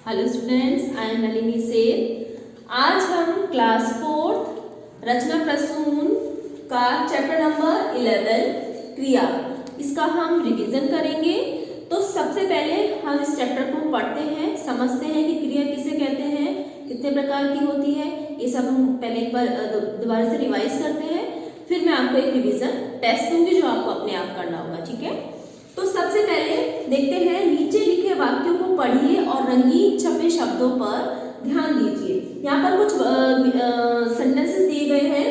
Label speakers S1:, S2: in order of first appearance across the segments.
S1: Hello students, I am Nalini सेठ। आज हम क्लास 4 रचना प्रसून का चैप्टर नंबर 11 क्रिया, इसका हम रिवीजन करेंगे। तो सबसे पहले हम इस चैप्टर को पढ़ते हैं, समझते हैं कि क्रिया किसे कहते हैं, कितने प्रकार की होती है, ये सब हम पहले एक बार दोबारा से रिवाइज करते हैं। फिर मैं आपको एक रिवीजन टेस्ट दूंगी जो आपको अपने आप करना होगा, ठीक है। तो सबसे पहले देखते हैं, नीचे लिखे वाक्यों को पढ़िए और रंगीन छपे शब्दों पर ध्यान दीजिए। यहाँ पर कुछ सेंटेंसेस दिए गए हैं।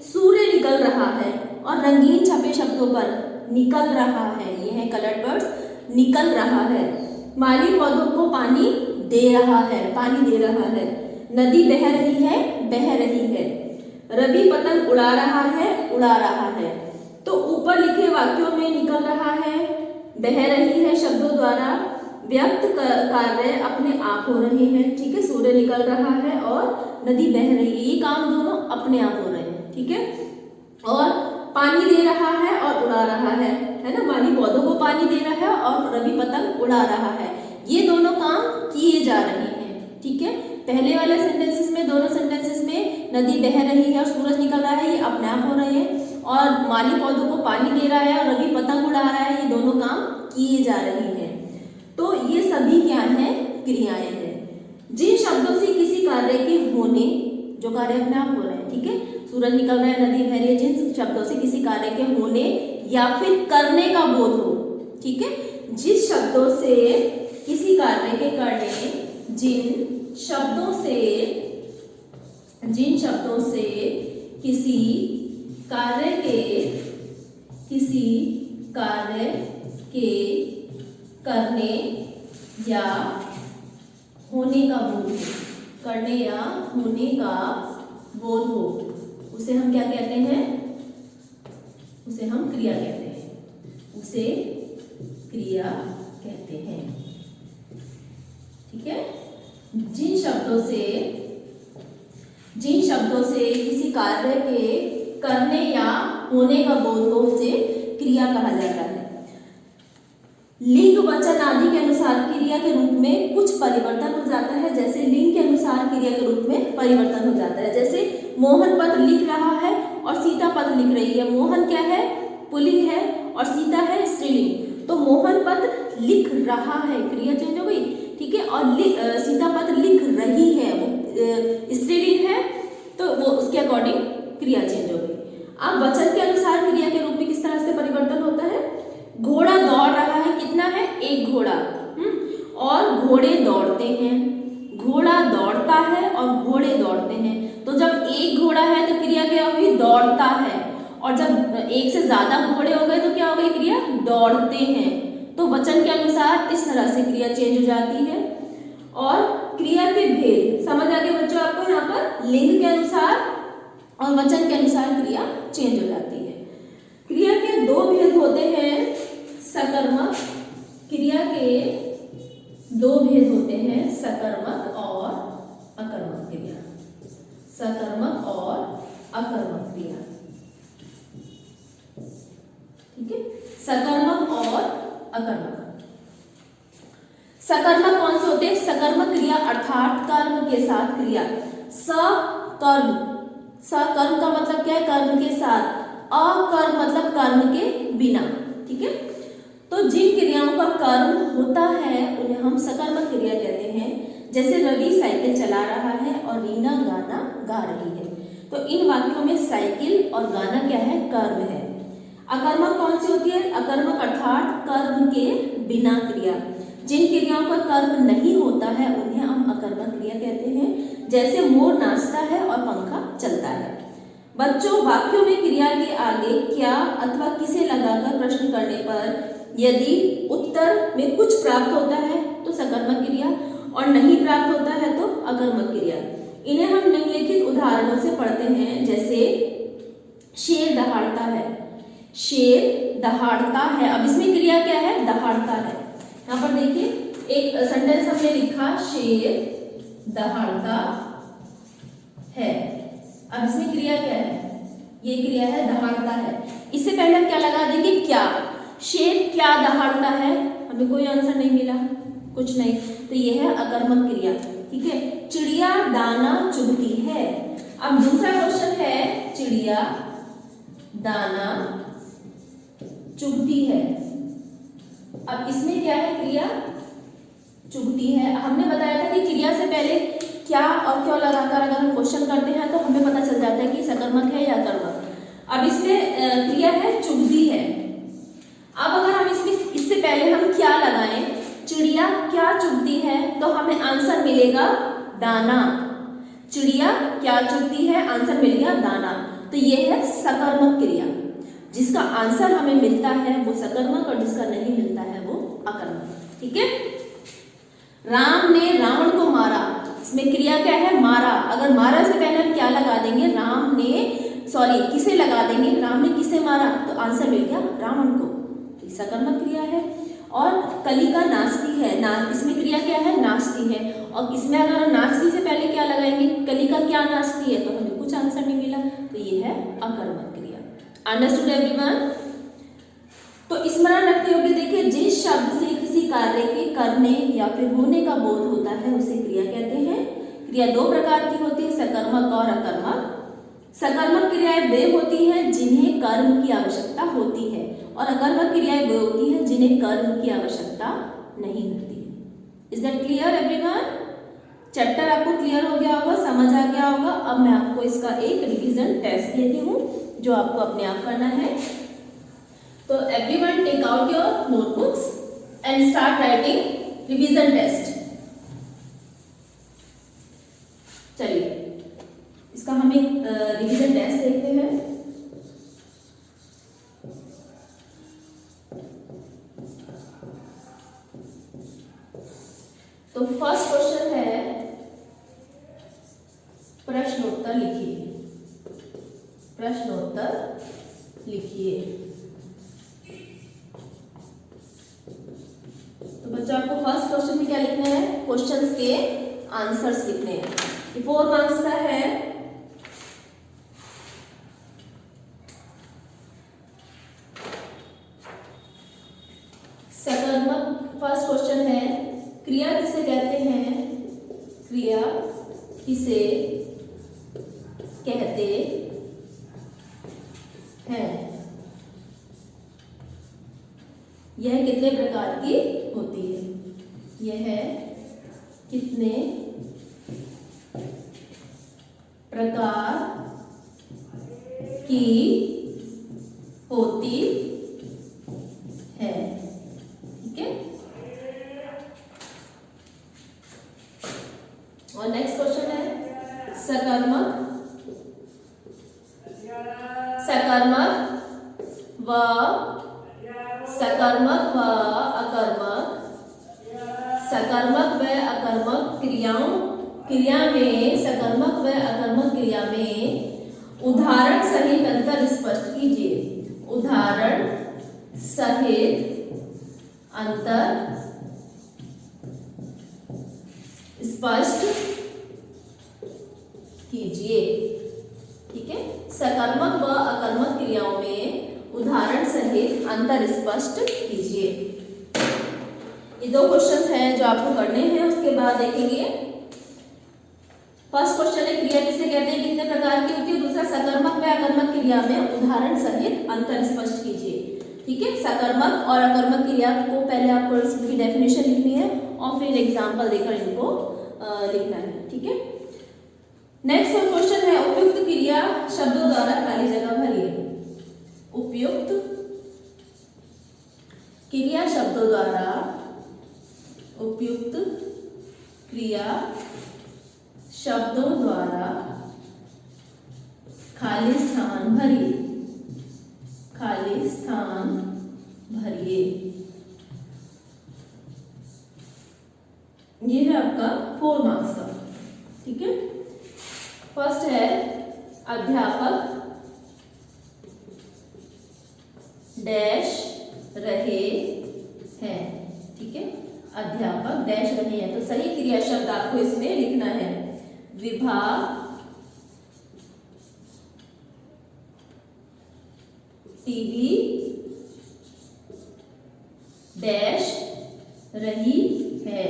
S1: सूर्य निकल रहा है और रंगीन छपे शब्दों पर निकल रहा है, ये है कलर्ड वर्ड्स, निकल रहा है। माली पौधों को पानी दे रहा है, पानी दे रहा है। नदी बह रही है, बह रही है। रवि पतंग उड़ा रहा है, उड़ा रहा है। तो ऊपर लिखे वाक्यों में निकल रहा है, बह रही है शब्दों द्वारा व्यक्त कार्य अपने आप हो रहे हैं, ठीक है। सूर्य निकल रहा है और नदी बह रही है, ये काम दोनों अपने आप हो रहे हैं, ठीक है। और पानी दे रहा है और उड़ा रहा है ना। माली पौधों को पानी दे रहा है और रवि पतंग उड़ा रहा है, ये दोनों काम किए जा रहे हैं, ठीक है। पहले वाले सेंटेंसेस में, दोनों सेंटेंसेस में नदी बह रही है और सूरज निकल रहा है, ये अपने आप हो रहे हैं। और माली पौधों को पानी दे रहा है और रवि पतंग उड़ा रहा है, ये दोनों काम किए जा रहे हैं। तो ये सभी क्या है, क्रियाएं हैं। जिन शब्दों से किसी कार्य के होने, जो कार्य अपने आप हो रहे हैं, ठीक है। सूरज निकल रहा है, नदी बह रही है, जिन शब्दों से किसी कार्य के होने या फिर करने का बोध हो, ठीक है। जिस शब्दों से किसी कार्य के करने, जिन शब्दों से किसी कार्य के करने या होने का बोध हो, करने या होने का बोध हो, उसे हम क्या कहते हैं, उसे हम क्रिया कहते हैं, उसे क्रिया कहते हैं, ठीक है। जिन शब्दों से किसी कार्य के करने या होने का बोध हो, उसे क्रिया कहा जाता है। लिंग वचन आदि के अनुसार क्रिया के रूप में कुछ परिवर्तन हो जाता है। जैसे लिंग के अनुसार क्रिया के रूप में परिवर्तन हो जाता है। जैसे मोहन पत्र लिख रहा है और सीता पत्र लिख रही है। मोहन क्या है, पुल्लिंग है, और सीता है स्त्रीलिंग। तो मोहन पत्र लिख रहा है, क्रिया चेंज हो गई, ठीक है। और सीता पत्र लिख रही है, वो स्त्रीलिंग है, तो वो उसके अकॉर्डिंग क्रिया चेंज हो गई। अब वचन के अनुसार क्रिया के रूप में किस तरह से परिवर्तन होता है। घोड़ा दौड़ रहा है, कितना है, एक घोड़ा, और घोड़े दौड़ते हैं। घोड़ा दौड़ता है और घोड़े दौड़ते हैं। तो जब एक घोड़ा है तो क्रिया क्या हुई, दौड़ता है। और जब एक से ज्यादा घोड़े हो गए तो क्या हो गई, क्रिया दौड़ते हैं। तो वचन के अनुसार इस तरह से क्रिया चेंज हो जाती है। और क्रिया के भेद समझ आ गए बच्चों आपको, यहाँ पर लिंग के अनुसार और वचन के अनुसार क्रिया चेंज हो जाती है। क्रिया के दो भेद होते हैं, सकर्मक। क्रिया के दो भेद होते हैं, सकर्मक और अकर्मक क्रिया। सकर्मक और अकर्मक क्रिया, ठीक है। सकर्मक और अकर्मक। सकर्मक कौन से होते हैं, सकर्मक क्रिया अर्थात कर्म के साथ क्रिया। सकर्म, सकर्म का मतलब क्या है, कर्म के साथ। अकर्म मतलब कर्म के बिना, ठीक है। तो जिन क्रियाओं का कर्म होता है उन्हें हम सकर्मक क्रिया कहते हैं। जैसे रवि साइकिल चला रहा है और रीना गाना गा रही है। तो इन वाक्यों में साइकिल और गाना क्या है, कर्म है। अकर्मक कौन सी होती है, अकर्मक अर्थात कर्म के बिना क्रिया। जिन क्रियाओं का कर्म नहीं होता है उन्हें हम अकर्मक क्रिया कहते हैं। जैसे मोर नाचता है और पंखा चलता है। बच्चों, वाक्यों में क्रिया के आगे क्या अथवा किसे लगाकर प्रश्न करने पर यदि उत्तर में कुछ प्राप्त होता है तो सकर्मक क्रिया, और नहीं प्राप्त होता है तो अकर्मक क्रिया। इन्हें हम निम्नलिखित उदाहरणों से पढ़ते हैं। जैसे शेर दहाड़ता है, शेर दहाड़ता है। अब इसमें क्रिया क्या है, दहाड़ता है। यहाँ पर देखिए एक सेंटेंस हमने लिखा, शेर दहाड़ता है। अब इसमें क्रिया क्या है, ये क्रिया है दहाड़ता है। इससे पहले हम क्या लगा देंगे, क्या। शेर क्या दहाड़ता है, हमें कोई आंसर नहीं मिला, कुछ नहीं, तो ये है अकर्मक क्रिया। ठीक है, चिड़िया दाना चुगती है। अब दूसरा क्वेश्चन है, चिड़िया दाना चुगती है। अब इसमें क्या है, क्रिया चुगती है। हमने बताया था कि क्रिया से पहले क्या और क्यों लगाकर अगर हम क्वेश्चन करते हैं तो हमें पता चल जाता है कि सकर्मक है या अकर्मक। अब इसमें क्रिया है चुगती है। अब अगर हम इससे पहले हम क्या लगाएं, चिड़िया क्या चुगती है, तो हमें आंसर मिलेगा दाना। चिड़िया क्या चुगती है, आंसर मिलेगा दाना। तो ये है सकर्मक क्रिया। जिसका आंसर हमें मिलता है वो सकर्मक और जिसका नहीं मिलता है वो अकर्मक। ठीक है, राम ने रावण को मारा। इसमें क्रिया क्या है, मारा। अगर मारा से पहले हम क्या लगा देंगे, किसे लगा देंगे, राम ने किसे मारा, तो आंसर मिल गया रावण को। सकर्मक क्रिया है। और कलिका नाचती है, इसमें क्रिया क्या है, नाचती है। और इसमें अगर हम नाचती से पहले क्या लगाएंगे, कलिका क्या नाचती है, तो हमें कुछ आंसर नहीं मिला, तो ये है अकर्मक क्रिया। Understood everyone? तो स्मरण रखते हुए देखिए, जिस शब्द से किसी कार्य के करने या फिर होने का बोध होता है उसे क्रिया कहते हैं। क्रिया दो प्रकार की होती है, सकर्मक और अकर्मक। सकर्मक क्रियाएं वे होती हैं जिन्हें कर्म की आवश्यकता होती है, और अकर्मक क्रियाएं वे होती हैं जिन्हें कर्म की आवश्यकता नहीं होती है। Is that clear everyone? Chapter आपको क्लियर हो गया होगा, समझ आ गया होगा। अब मैं आपको इसका एक रिवीजन टेस्ट देती हूँ जो आपको अपने आप करना है। तो everyone take out your notebooks and start writing revision test. चलिए इसका हम एक रिवीजन टेस्ट देखते हैं। तो फर्स्ट क्वेश्चन है, प्रश्नोत्तर लिखिए। प्रश्नोत्तर लिखिए। तो बच्चों आपको फर्स्ट क्वेश्चन में क्या लिखना है, क्वेश्चंस के आंसर्स लिखने हैं। ये 4 मार्क्स का है। सकर्मक फर्स्ट क्वेश्चन है, क्रिया किसे कहते हैं, क्रिया किसे कहते हैं, यह कितने प्रकार की होती है, यह कितने प्रकार की होती है। ठीक है, और नेक्स्ट क्वेश्चन है, सकर्मक व अकर्मक, सकर्मक व अकर्मक क्रिया में, सकर्मक व अकर्मक क्रिया में उदाहरण सहित अंतर स्पष्ट कीजिए। उदाहरण सहित अंतर स्पष्ट कीजिए। ठीक है, सकर्मक व अकर्मक क्रियाओं में उदाहरण सहित अंतर स्पष्ट कीजिए। ये 2 क्वेश्चंस हैं जो आपको करने हैं, उसके बाद देखेंगे। फर्स्ट क्वेश्चन है, क्रिया किसे कहते हैं, कितने प्रकार की होती है। दूसरा, सकर्मक व अकर्मक क्रिया में उदाहरण सहित अंतर स्पष्ट कीजिए। ठीक है, सकर्मक और अकर्मक क्रिया को पहले आपको इसकी डेफिनेशन लिखनी है और फिर एग्जाम्पल देकर इनको लिखना है। ठीक है, नेक्स्ट क्वेश्चन है, उपयुक्त क्रिया शब्दों द्वारा खाली जगह भरिए। उपयुक्त क्रिया शब्दों द्वारा, उपयुक्त क्रिया शब्दों द्वारा खाली स्थान भरिए। खाली स्थान भरिए। ये है आपका 4 मार्क्स का। ठीक है, फर्स्ट है, अध्यापक डैश रहे हैं। ठीक है, अध्यापक डैश रहे हैं, तो सही क्रिया शब्द आपको इसमें लिखना है। विभा टीवी डैश रही है।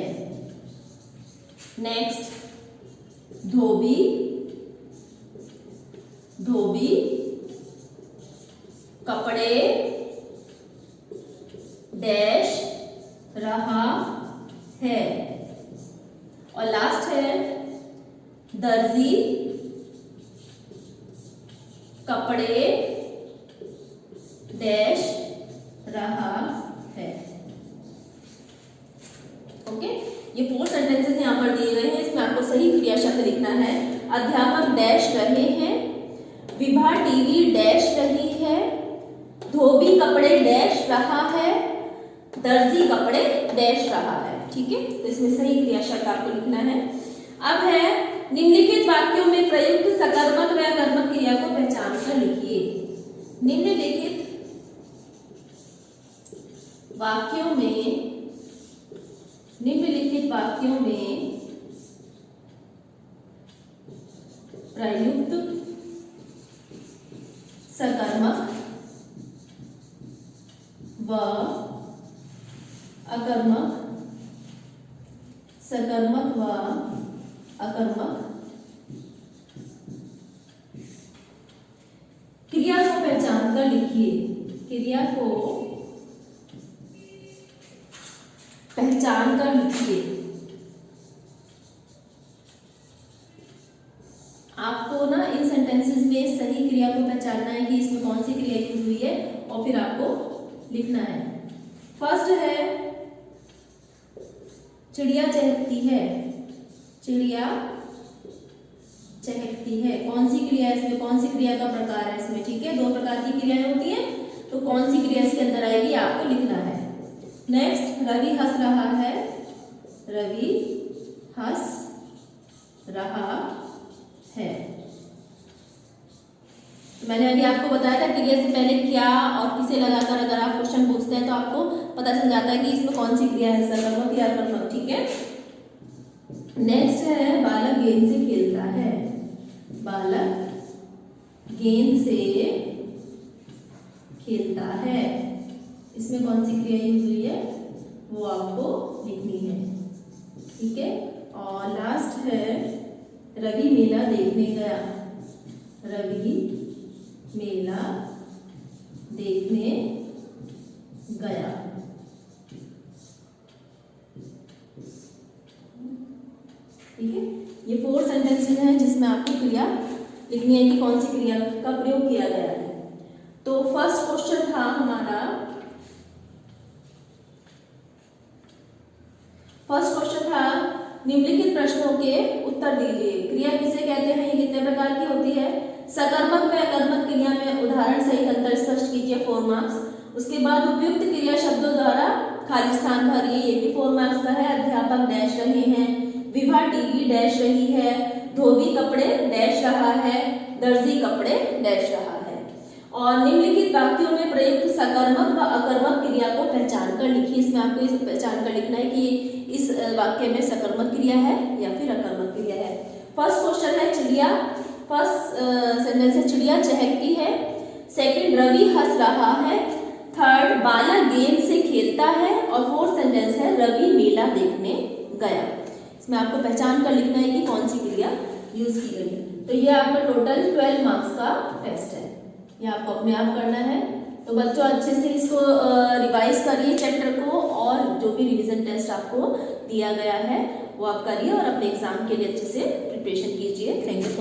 S1: नेक्स्ट, धोबी कपड़े डैश रहा है। और लास्ट है, दर्जी कपड़े डैश रहा है। ओके, ये 4 सेंटेंसेस यहाँ पर दिए गए हैं। इसमें आपको सही क्रिया शब्द लिखना है। अध्यापक डैश रहे हैं, विभा टीवी डैश रही है, धोबी कपड़े डैश रहा है, दर्जी कपड़े डैश रहा है। ठीक है, तो इसमें सही क्रिया शब्द आपको लिखना है। अब है, निम्नलिखित वाक्यों में प्रयुक्त सकर्मक व अकर्मक क्रिया को पहचान कर लिखिए। निम्नलिखित वाक्यों में प्रयुक्त सकर्मक व अकर्मक क्रिया को पहचान कर लिखिए। क्रिया को पहचान कर लिखिए। आपको ना इन सेंटेंसेस में सही क्रिया को पहचानना है कि इसमें कौन सी क्रिया यूज हुई है, और फिर आपको लिखना है। फर्स्ट है, चिड़िया चहकती है। चिड़िया चहकती है, कौन सी क्रिया है इसमें, कौन सी क्रिया का प्रकार है इसमें। ठीक है, 2 प्रकार की क्रियाएं होती हैं, तो कौन सी क्रिया इसके अंदर आएगी आपको लिखना है। नेक्स्ट, रवि हंस रहा है। रवि हंस रहा है। तो मैंने अभी आपको बताया था क्रिया से पहले क्या और किसे लगाकर अगर आप क्वेश्चन पूछते हैं तो आपको पता चल जाता है कि इसमें कौन सी क्रिया है, सकर्मक या अकर्मक। ठीक है, नेक्स्ट है, बालक गेंद से खेलता है। बालक गेंद से खेलता है, इसमें कौन सी क्रिया यूज हुई है वो आपको लिखनी है। ठीक है, और लास्ट है, रवि मेला देखने गया। रवि मेला देखने गया। ठीक है, ये 4 सेंटेंसेस हैं जिसमें आपको क्रिया लिखनी है कि कौन सी क्रिया का प्रयोग किया गया है। तो फर्स्ट क्वेश्चन था हमारा, निम्नलिखित प्रश्नों के उत्तर दीजिए। क्रिया किसे कहते हैं, ये कितने प्रकार की होती है। सकर्मक व अकर्मक क्रिया में उदाहरण सहित अंतर स्पष्ट कीजिए, 4 मार्क्स। उसके बाद उपयुक्त क्रिया शब्दों द्वारा खाली स्थान भरिए, ये भी 4 मार्क्स का है। अध्यापक डैश रहे हैं, विभा टीवी डैश रही है, धोबी कपड़े डैश रहा है, दर्जी कपड़े डैश रहा है। और निम्नलिखित वाक्यों में प्रयुक्त सकर्मक व अकर्मक क्रिया को पहचान कर लिखिए। इसमें आपको इसे पहचान कर लिखना है कि इस वाक्य में सकर्मक क्रिया है या फिर अकर्मक क्रिया है। फर्स्ट क्वेश्चन है, चिड़िया, फर्स्ट सेंटेंस है चिड़िया चहकती है। सेकंड, रवि हंस रहा है। थर्ड, बालक गेंद से खेलता है। और फोर्थ सेंटेंस है, रवि मेला देखने गया। इसमें आपको पहचान कर लिखना है कि कौन सी क्रिया यूज की गई है। तो ये आपका टोटल 12 मार्क्स का टेस्ट है, ये आपको अपने आप करना है। तो बच्चों अच्छे से इसको रिवाइज करिए चैप्टर को, और जो भी रिवीजन टेस्ट आपको दिया गया है वो आप करिए और अपने एग्जाम के लिए अच्छे से प्रिपरेशन कीजिए। Thank you.